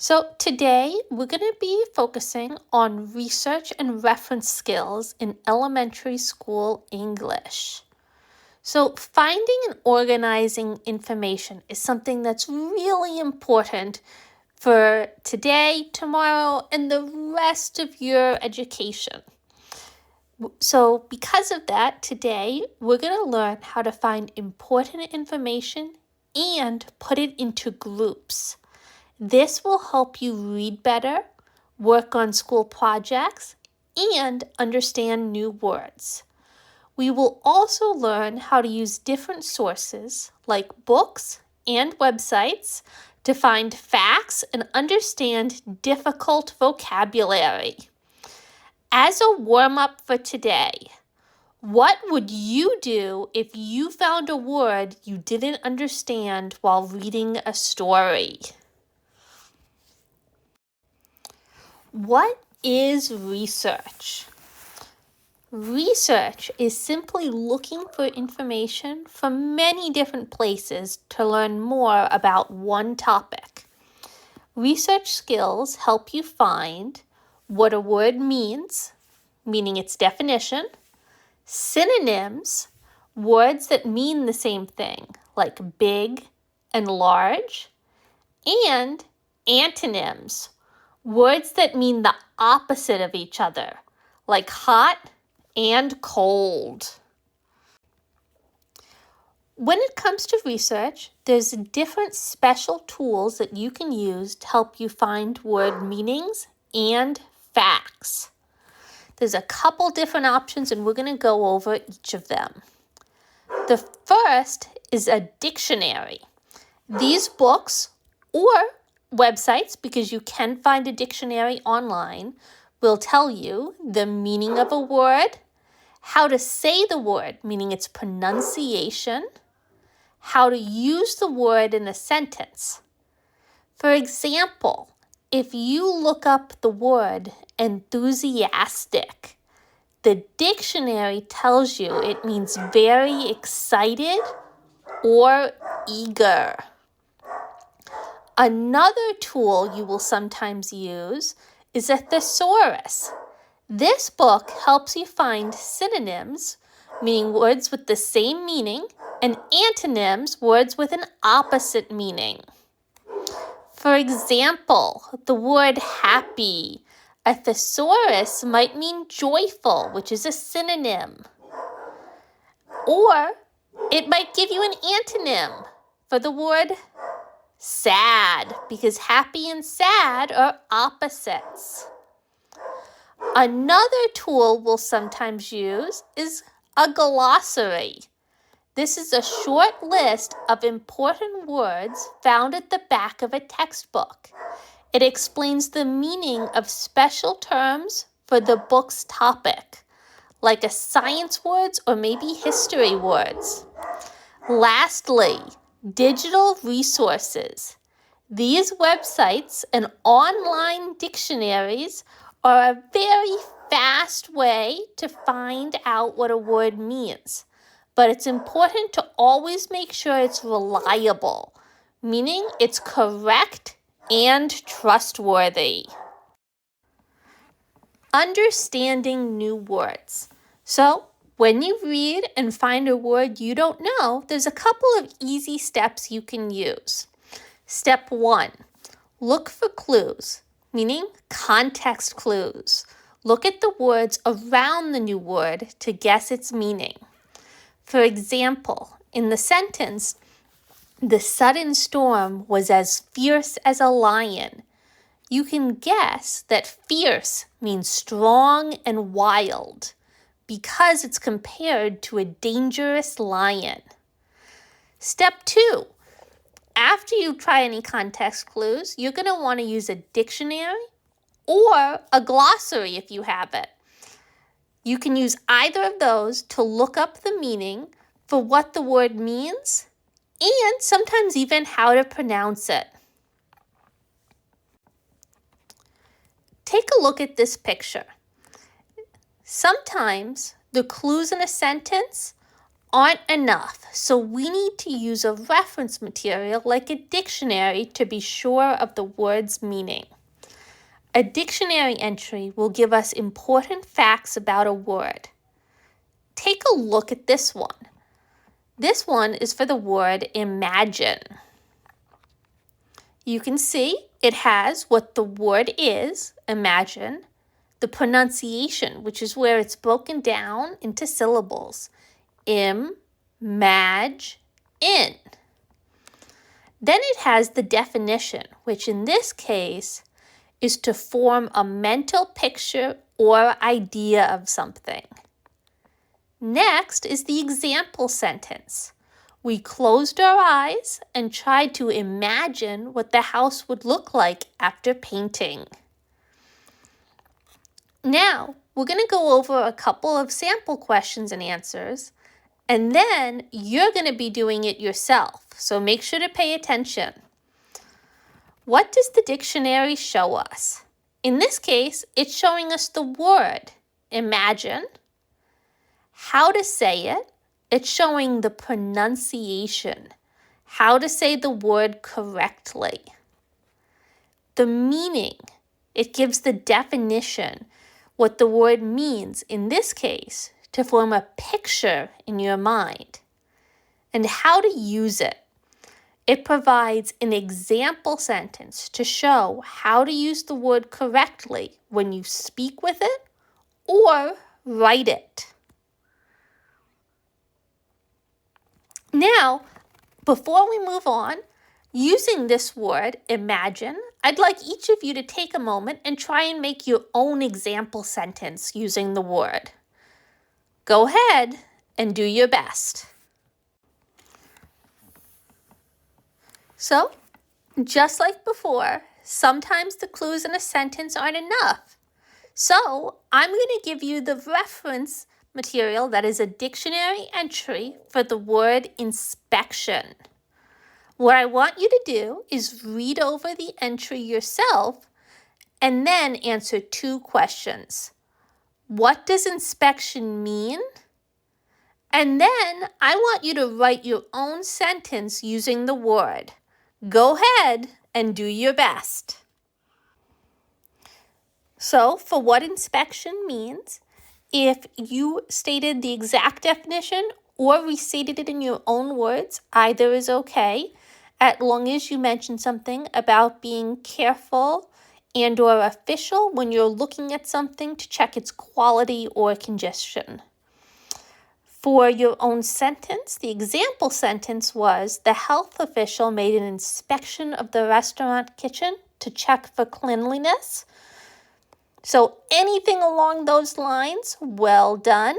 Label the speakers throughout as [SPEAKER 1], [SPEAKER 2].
[SPEAKER 1] So today we're going to be focusing on research and reference skills in elementary school English. So finding and organizing information is something that's really important for today, tomorrow, and the rest of your education. So because of that, today we're going to learn how to find important information and put it into groups. This will help you read better, work on school projects, and understand new words. We will also learn how to use different sources like books and websites to find facts and understand difficult vocabulary. As a warm-up for today, what would you do if you found a word you didn't understand while reading a story? What is research? Research is simply looking for information from many different places to learn more about one topic. Research skills help you find what a word means, meaning its definition, synonyms, words that mean the same thing, like big and large, and antonyms, words that mean the opposite of each other, like hot and cold. When it comes to research, there's different special tools that you can use to help you find word meanings and facts. There's a couple different options, and we're going to go over each of them. The first is a dictionary. These books or websites, because you can find a dictionary online, will tell you the meaning of a word, how to say the word, meaning its pronunciation, how to use the word in a sentence. For example, if you look up the word enthusiastic, the dictionary tells you it means very excited or eager. Another tool you will sometimes use is a thesaurus. This book helps you find synonyms, meaning words with the same meaning, and antonyms, words with an opposite meaning. For example, the word happy. A thesaurus might mean joyful, which is a synonym. Or it might give you an antonym for the word sad, because happy and sad are opposites. Another tool we'll sometimes use is a glossary. This is a short list of important words found at the back of a textbook. It explains the meaning of special terms for the book's topic, like a science words or maybe history words. Lastly, digital resources. These websites and online dictionaries are a very fast way to find out what a word means. But it's important to always make sure it's reliable, meaning it's correct and trustworthy. Understanding new words. So, when you read and find a word you don't know, there's a couple of easy steps you can use. Step 1, look for clues, meaning context clues. Look at the words around the new word to guess its meaning. For example, in the sentence, the sudden storm was as fierce as a lion, you can guess that fierce means strong and wild, because it's compared to a dangerous lion. Step 2, after you try any context clues, you're going to want to use a dictionary or a glossary if you have it. You can use either of those to look up the meaning for what the word means and sometimes even how to pronounce it. Take a look at this picture. Sometimes the clues in a sentence aren't enough, so we need to use a reference material like a dictionary to be sure of the word's meaning. A dictionary entry will give us important facts about a word. Take a look at this one. This one is for the word imagine. You can see it has what the word is, imagine, the pronunciation, which is where it's broken down into syllables, im, maj, in. Then it has the definition, which in this case is to form a mental picture or idea of something. Next is the example sentence. We closed our eyes and tried to imagine what the house would look like after painting. Now, we're going to go over a couple of sample questions and answers, and then you're going to be doing it yourself, so make sure to pay attention. What does the dictionary show us? In this case, it's showing us the word, imagine, how to say it. It's showing the pronunciation, how to say the word correctly. The meaning, it gives the definition, what the word means, in this case, to form a picture in your mind. And how to use it. It provides an example sentence to show how to use the word correctly when you speak with it or write it. Now, before we move on, using this word, imagine, I'd like each of you to take a moment and try and make your own example sentence using the word. Go ahead and do your best. So, just like before, sometimes the clues in a sentence aren't enough. So, I'm going to give you the reference material that is a dictionary entry for the word inspection. What I want you to do is read over the entry yourself and then answer 2 questions. What does inspection mean? And then I want you to write your own sentence using the word. Go ahead and do your best. So, for what inspection means, if you stated the exact definition or restated it in your own words, either is okay, as long as you mention something about being careful and or official when you're looking at something to check its quality or congestion. For your own sentence, the example sentence was, the health official made an inspection of the restaurant kitchen to check for cleanliness. So anything along those lines, well done.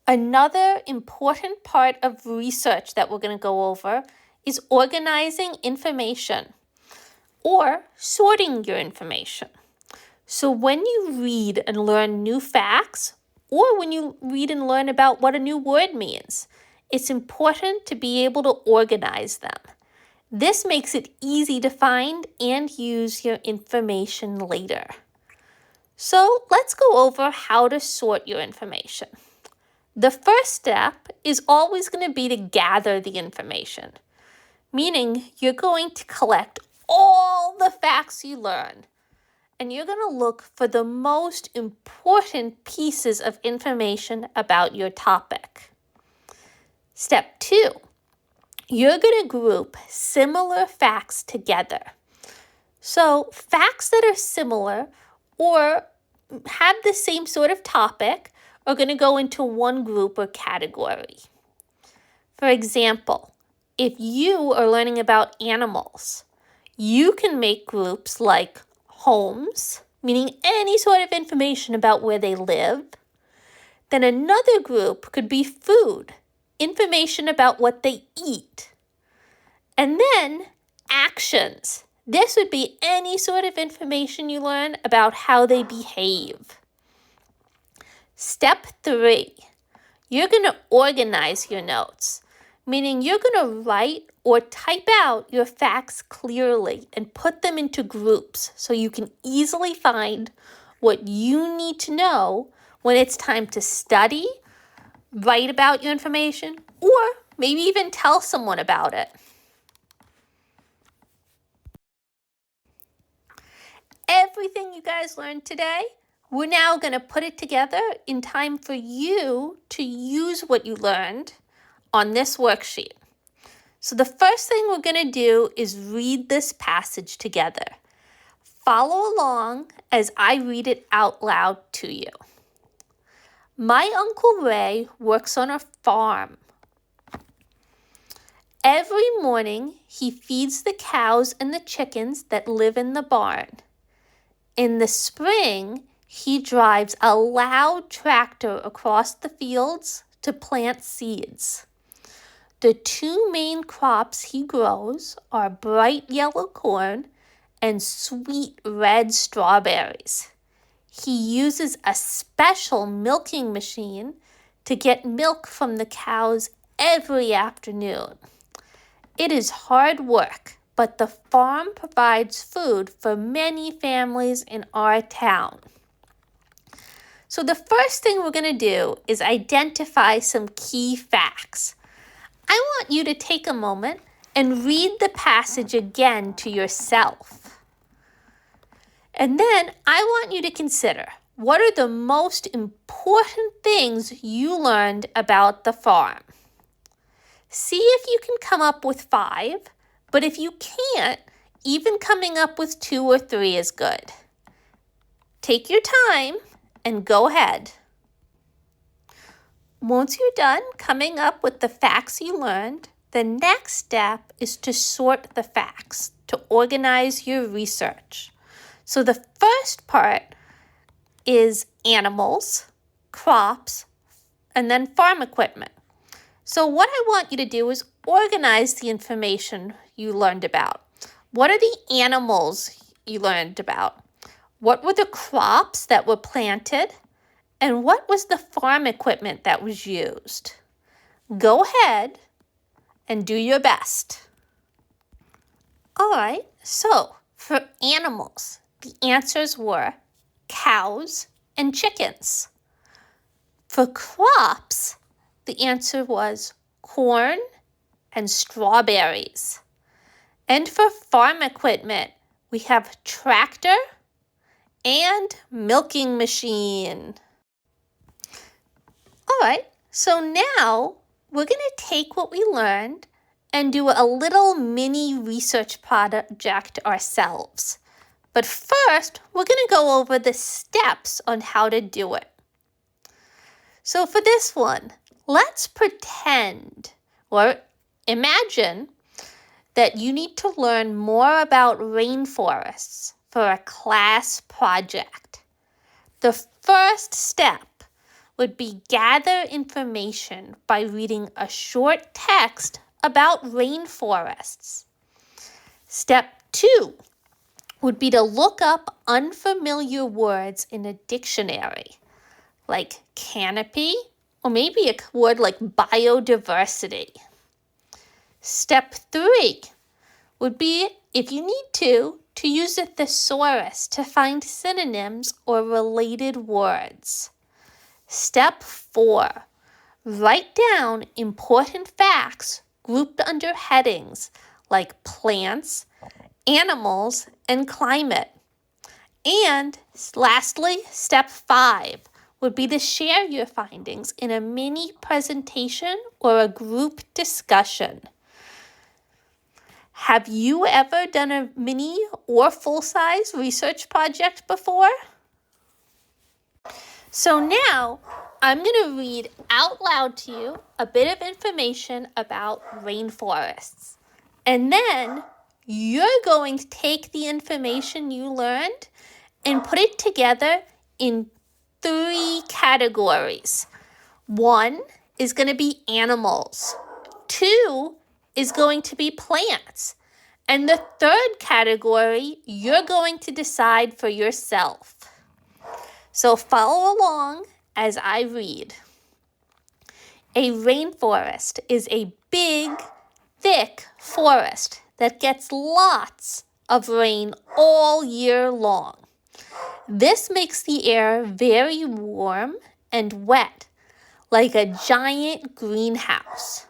[SPEAKER 1] Another important part of research that we're going to go over is organizing information or sorting your information. So when you read and learn new facts, or when you read and learn about what a new word means, it's important to be able to organize them. This makes it easy to find and use your information later. So let's go over how to sort your information. The first step is always going to be to gather the information, meaning you're going to collect all the facts you learn, and you're going to look for the most important pieces of information about your topic. Step 2. You're going to group similar facts together. So facts that are similar or have the same sort of topic are going to go into one group or category. For example, if you are learning about animals, you can make groups like homes, meaning any sort of information about where they live. Then another group could be food, information about what they eat. And then actions. This would be any sort of information you learn about how they behave. Step 3, you're going to organize your notes, meaning you're going to write or type out your facts clearly and put them into groups so you can easily find what you need to know when it's time to study, write about your information, or maybe even tell someone about it. Everything you guys learned today, we're now going to put it together in time for you to use what you learned on this worksheet. So the first thing we're going to do is read this passage together. Follow along as I read it out loud to you. My Uncle Ray works on a farm. Every morning, he feeds the cows and the chickens that live in the barn. In the spring, he drives a loud tractor across the fields to plant seeds. The two main crops he grows are bright yellow corn and sweet red strawberries. He uses a special milking machine to get milk from the cows every afternoon. It is hard work, but the farm provides food for many families in our town. So the first thing we're going to do is identify some key facts. I want you to take a moment and read the passage again to yourself. And then I want you to consider, what are the most important things you learned about the farm? See if you can come up with 5, but if you can't, even coming up with 2 or 3 is good. Take your time and go ahead. Once you're done coming up with the facts you learned, the next step is to sort the facts, to organize your research. So the first part is animals, crops, and then farm equipment. So what I want you to do is organize the information you learned about. What are the animals you learned about? What were the crops that were planted? And what was the farm equipment that was used? Go ahead and do your best. All right, so for animals, the answers were cows and chickens. For crops, the answer was corn and strawberries. And for farm equipment, we have tractor and milking machine. All right, so now we're going to take what we learned and do a little mini research project ourselves. But first, we're going to go over the steps on how to do it. So for this one, let's pretend or imagine that you need to learn more about rainforests for a class project. The first step would be gather information by reading a short text about rainforests. Step 2 would be to look up unfamiliar words in a dictionary, like canopy, or maybe a word like biodiversity. Step 3 would be, if you need to use a thesaurus to find synonyms or related words. Step 4, write down important facts grouped under headings like plants, animals, and climate. And lastly, step 5 would be to share your findings in a mini presentation or a group discussion. Have you ever done a mini or full-size research project before? So now I'm going to read out loud to you a bit of information about rainforests. And then you're going to take the information you learned and put it together in 3 categories. 1 is going to be animals. 2 is going to be plants. And the 3rd category, you're going to decide for yourself. So follow along as I read. A rainforest is a big, thick forest that gets lots of rain all year long. This makes the air very warm and wet, like a giant greenhouse.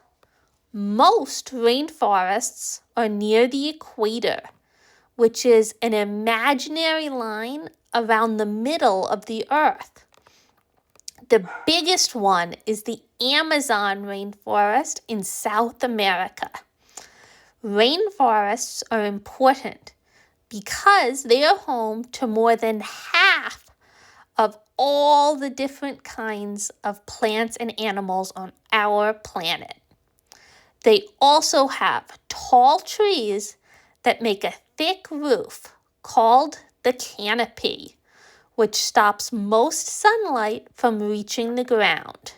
[SPEAKER 1] Most rainforests are near the equator, which is an imaginary line around the middle of the earth. The biggest one is the Amazon rainforest in South America. Rainforests are important because they are home to more than half of all the different kinds of plants and animals on our planet. They also have tall trees that make a thick roof called the canopy, which stops most sunlight from reaching the ground.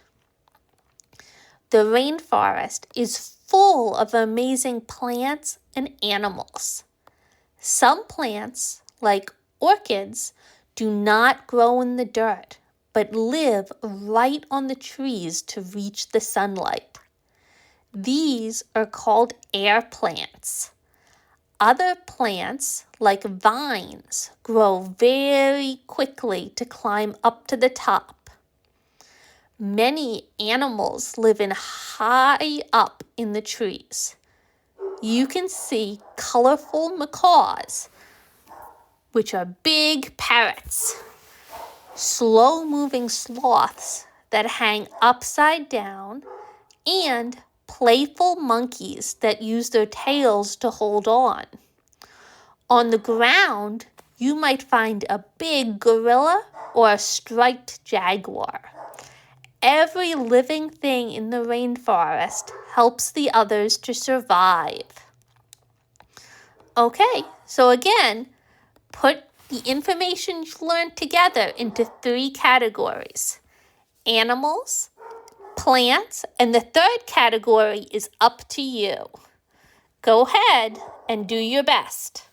[SPEAKER 1] The rainforest is full of amazing plants and animals. Some plants, like orchids, do not grow in the dirt, but live right on the trees to reach the sunlight. These are called air plants. Other plants, like vines, grow very quickly to climb up to the top. Many animals live in high up in the trees. You can see colorful macaws, which are big parrots, slow-moving sloths that hang upside down, and playful monkeys that use their tails to hold on. On the ground, you might find a big gorilla or a striped jaguar. Every living thing in the rainforest helps the others to survive. Okay, so again, put the information you learned together into 3 categories: animals, plants, and the third category is up to you. Go ahead and do your best.